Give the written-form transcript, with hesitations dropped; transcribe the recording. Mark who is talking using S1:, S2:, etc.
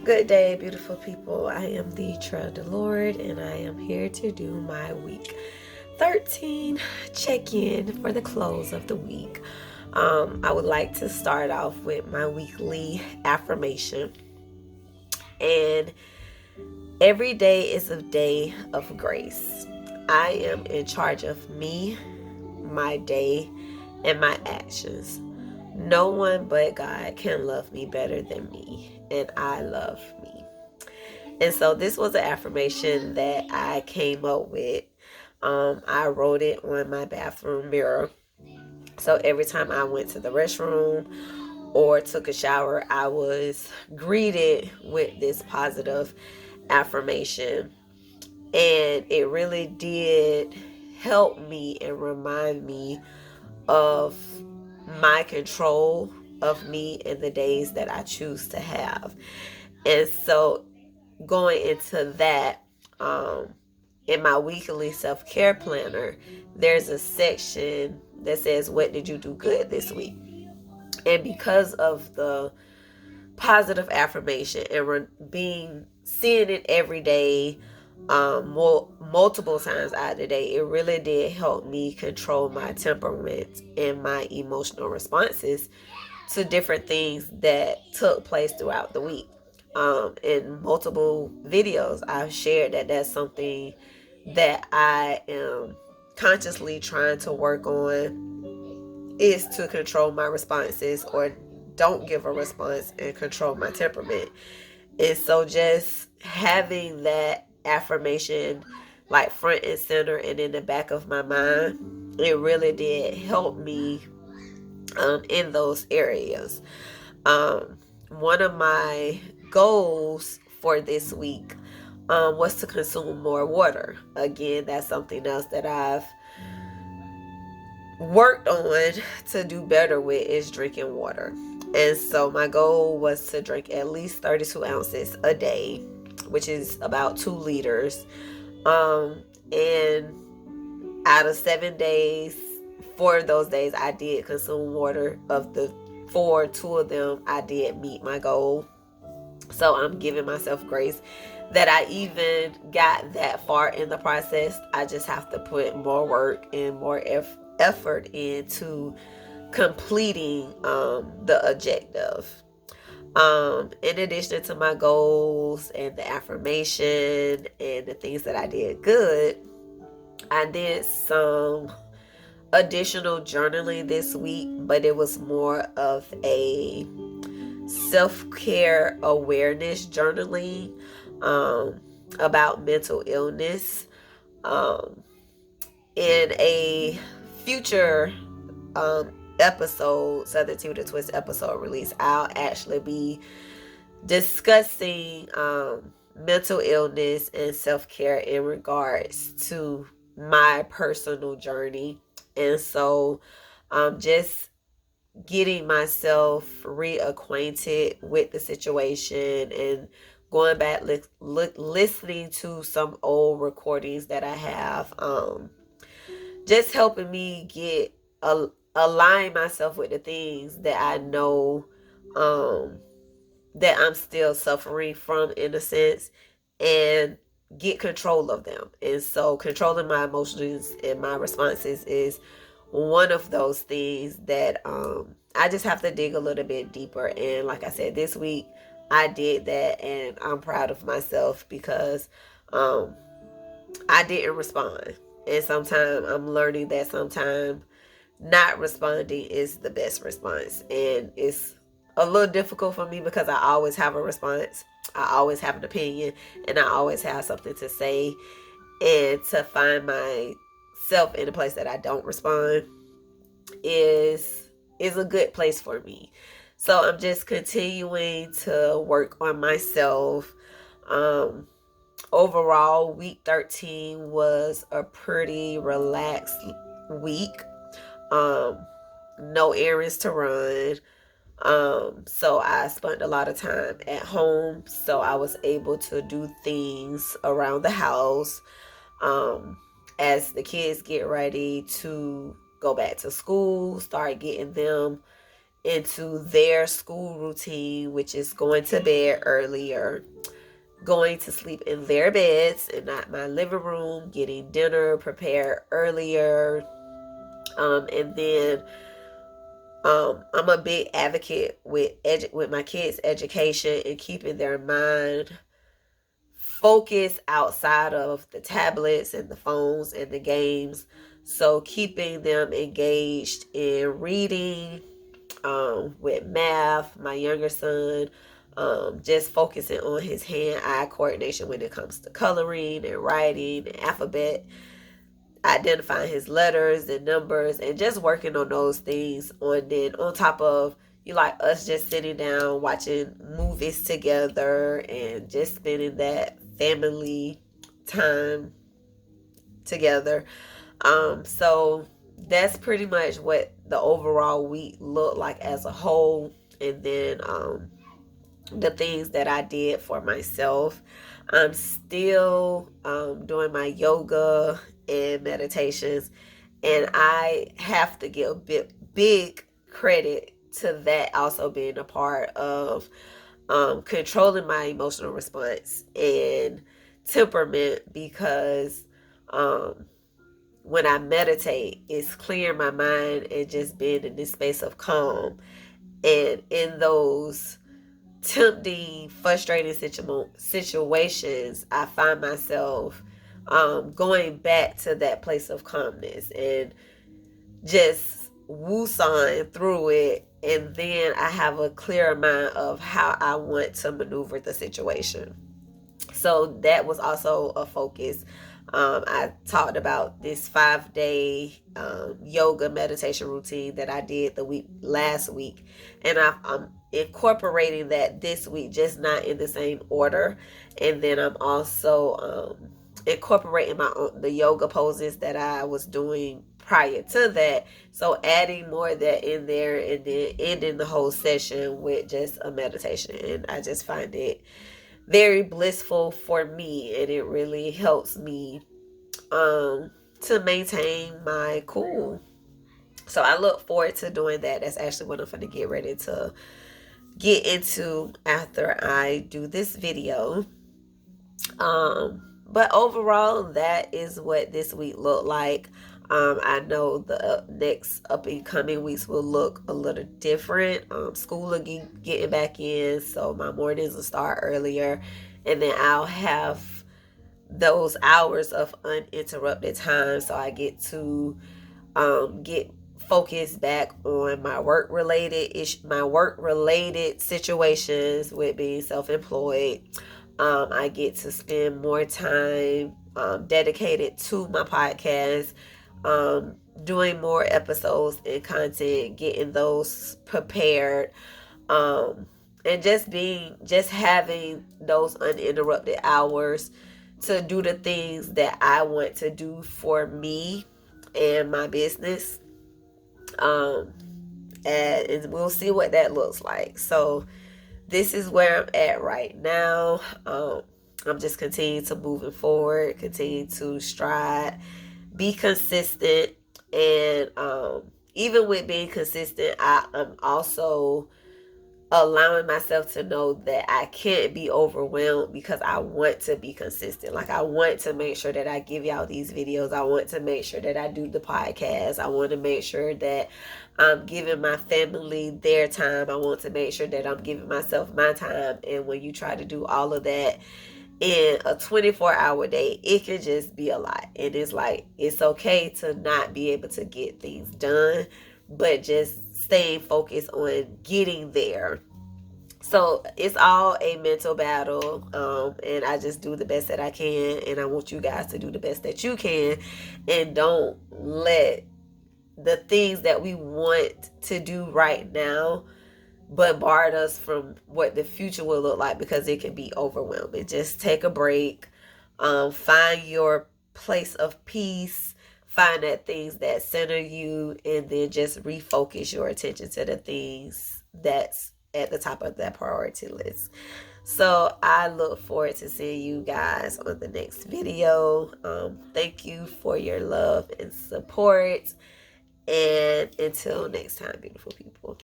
S1: Good day, beautiful people. I am the Trail of the Lord, and I am here to do my week 13 check in for the close of the week. I would like to start off with my weekly affirmation. And every day is a day of grace. I am in charge of me, my day, and my actions. No one but God can love me better than me, and I love me. And so this was an affirmation that I came up with. I wrote it on my bathroom mirror. So every time I went to the restroom or took a shower, I was greeted with this positive affirmation. And it really did help me and remind me of my control of me and the days that I choose to have. And so going into that, in my weekly self-care planner, there's a section that says, what did you do good this week? And because of the positive affirmation and seeing it every day, multiple times out of the day, it really did help me control my temperament and my emotional responses to different things that took place throughout the week. In multiple videos, I've shared that that's something that I am consciously trying to work on, is to control my responses or don't give a response and control my temperament. And so just having that affirmation like front and center and in the back of my mind, it really did help me in those areas. One of my goals for this week was to consume more water. Again, that's something else that I've worked on to do better with, is drinking water. And so my goal was to drink at least 32 ounces a day, which is about 2 liters. And out of 7 days, 4 of those days I did consume water. Of the 4, 2 of them I did meet my goal. So I'm giving myself grace that I even got that far in the process. I just have to put more work and more effort into completing the objective. In addition to my goals and the affirmation and the things that I did good, I did some additional journaling this week, but it was more of a self-care awareness journaling about mental illness. In a future episode, Southern Tea with a Twist episode release, I'll actually be discussing mental illness and self-care in regards to my personal journey. And so just getting myself reacquainted with the situation and going back listening to some old recordings that I have, just helping me get align myself with the things that I know that I'm still suffering from, in a sense, and get control of them. And so controlling my emotions and my responses is one of those things that I just have to dig a little bit deeper. And like I said, this week I did that, and I'm proud of myself because I didn't respond. And sometimes I'm learning that sometimes not responding is the best response. And it's a little difficult for me because I always have a response. I always have an opinion, and I always have something to say. And to find myself in a place that I don't respond is a good place for me. So I'm just continuing to work on myself. Overall, week 13 was a pretty relaxed week. No errands to run. So I spent a lot of time at home. So I was able to do things around the house. As the kids get ready to go back to school, start getting them into their school routine, which is going to bed earlier, going to sleep in their beds and not my living room, getting dinner prepared earlier. And then I'm a big advocate with my kids' education and keeping their mind focused outside of the tablets and the phones and the games. So keeping them engaged in reading, with math, my younger son, just focusing on his hand-eye coordination when it comes to coloring and writing and alphabet, identifying his letters and numbers, and just working on those things. On top of you, like us just sitting down watching movies together and just spending that family time together. So that's pretty much what the overall week looked like as a whole. And then the things that I did for myself. I'm still doing my yoga and meditations, and I have to give big credit to that also being a part of controlling my emotional response and temperament, because when I meditate, it's clearing my mind and just being in this space of calm. And in those tempting, frustrating situations, I find myself going back to that place of calmness and just woosawing through it. And then I have a clearer mind of how I want to maneuver the situation. So that was also a focus. I talked about this 5-day yoga meditation routine that I did last week, and I'm incorporating that this week, just not in the same order. And then I'm also incorporating the yoga poses that I was doing prior to that. So adding more of that in there, and then ending the whole session with just a meditation. And I just find it very blissful for me, and it really helps me to maintain my cool. So I look forward to doing that. That's actually what I'm going to get ready to get into after I do this video. But overall, that is what this week looked like. I know the next up and coming weeks will look a little different. School will getting back in, so my mornings will start earlier, and then I'll have those hours of uninterrupted time, so I get to get focused back on my work related situations with being self-employed. I get to spend more time dedicated to my podcast, doing more episodes and content, getting those prepared, and just having those uninterrupted hours to do the things that I want to do for me and my business. And we'll see what that looks like. So this is where I'm at right now. I'm just continuing to moving forward, continue to stride, be consistent, and even with being consistent, I'm also allowing myself to know that I can't be overwhelmed, because I want to be consistent. Like, I want to make sure that I give y'all these videos. I want to make sure that I do the podcast. I want to make sure that I'm giving my family their time. I want to make sure that I'm giving myself my time. And when you try to do all of that in a 24-hour day, it can just be a lot. And it's like, it's okay to not be able to get things done, but just staying focused on getting there. So it's all a mental battle, and I just do the best that I can, and I want you guys to do the best that you can, and don't let the things that we want to do right now bombard us from what the future will look like, because it can be overwhelming. Just take a break, find your place of peace, find that things that center you, and then just refocus your attention to the things that's at the top of that priority list. So I look forward to seeing you guys on the next video. Thank you for your love and support, and until next time, beautiful people.